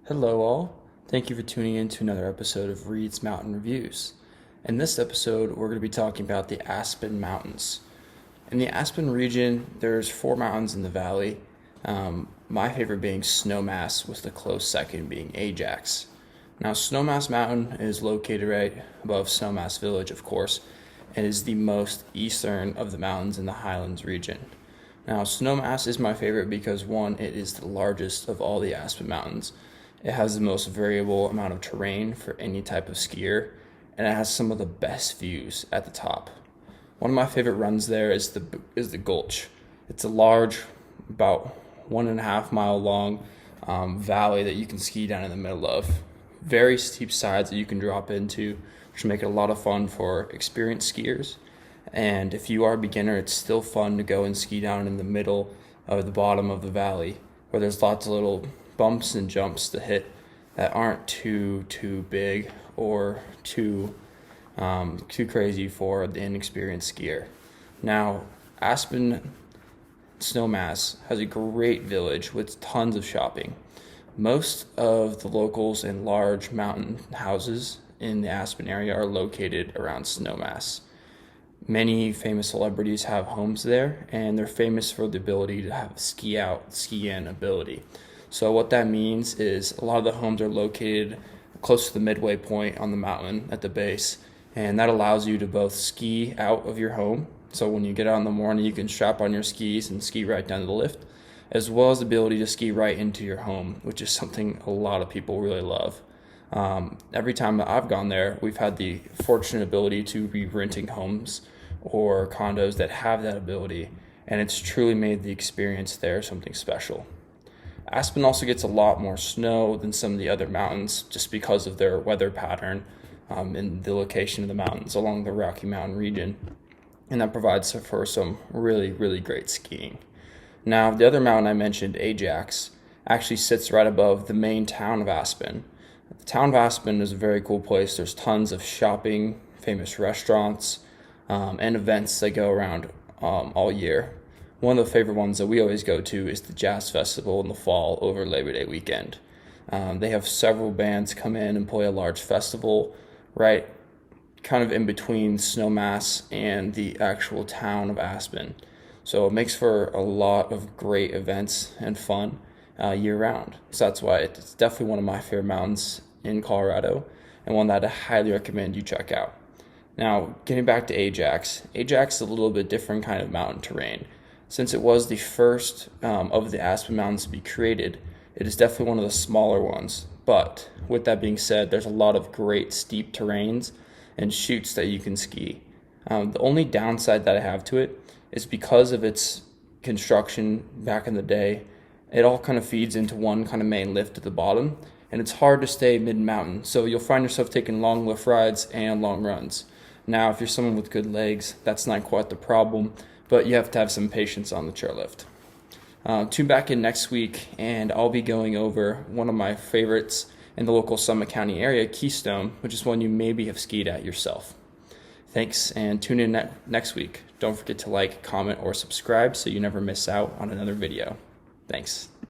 Hello, all. Thank you for tuning in to another episode of Reid's Mountain Reviews. In this episode, we're going to be talking about the Aspen Mountains. In the Aspen region, there's 4 mountains in the valley, my favorite being Snowmass, with the close second being Ajax. Now, Snowmass Mountain is located right above Snowmass Village, of course, and is the most eastern of the mountains in the Highlands region. Now, Snowmass is my favorite because, one, it is the largest of all the Aspen Mountains. It has the most variable amount of terrain for any type of skier, and it has some of the best views at the top. One of my favorite runs there is the Gulch. It's a large, about 1.5 mile long valley that you can ski down in the middle of. Very steep sides that you can drop into, which make it a lot of fun for experienced skiers. And if you are a beginner, it's still fun to go and ski down in the middle of the bottom of the valley, where there's lots of little bumps and jumps to hit that aren't too big or too crazy for the inexperienced skier. Now, Aspen Snowmass has a great village with tons of shopping. Most of the locals and large mountain houses in the Aspen area are located around Snowmass. Many famous celebrities have homes there, and they're famous for the ability to have ski out, ski in ability. So what that means is a lot of the homes are located close to the midway point on the mountain at the base, and that allows you to both ski out of your home. So when you get out in the morning, you can strap on your skis and ski right down to the lift, as well as the ability to ski right into your home, which is something a lot of people really love. Every time that I've gone there, we've had the fortunate ability to be renting homes or condos that have that ability, and it's truly made the experience there something special. Aspen also gets a lot more snow than some of the other mountains just because of their weather pattern and the location of the mountains along the Rocky Mountain region, and that provides for some really, really great skiing. Now, the other mountain I mentioned, Ajax, actually sits right above the main town of Aspen. The town of Aspen is a very cool place. There's tons of shopping, famous restaurants, and events that go around all year. One of the favorite ones that we always go to is the Jazz Festival in the fall over Labor Day weekend. They have several bands come in and play a large festival right kind of in between Snowmass and the actual town of Aspen. So it makes for a lot of great events and fun year round. So that's why it's definitely one of my favorite mountains in Colorado, and one that I highly recommend you check out. Now, getting back to Ajax is a little bit different kind of mountain terrain. Since it was the first of the Aspen Mountains to be created, it is definitely one of the smaller ones. But with that being said, there's a lot of great steep terrains and chutes that you can ski. The only downside that I have to it is because of its construction back in the day, it all kind of feeds into one kind of main lift at the bottom, and it's hard to stay mid-mountain. So you'll find yourself taking long lift rides and long runs. Now, if you're someone with good legs, that's not quite the problem, but you have to have some patience on the chairlift. Tune back in next week, and I'll be going over one of my favorites in the local Summit County area, Keystone, which is one you maybe have skied at yourself. Thanks, and tune in next week. Don't forget to like, comment, or subscribe so you never miss out on another video. Thanks.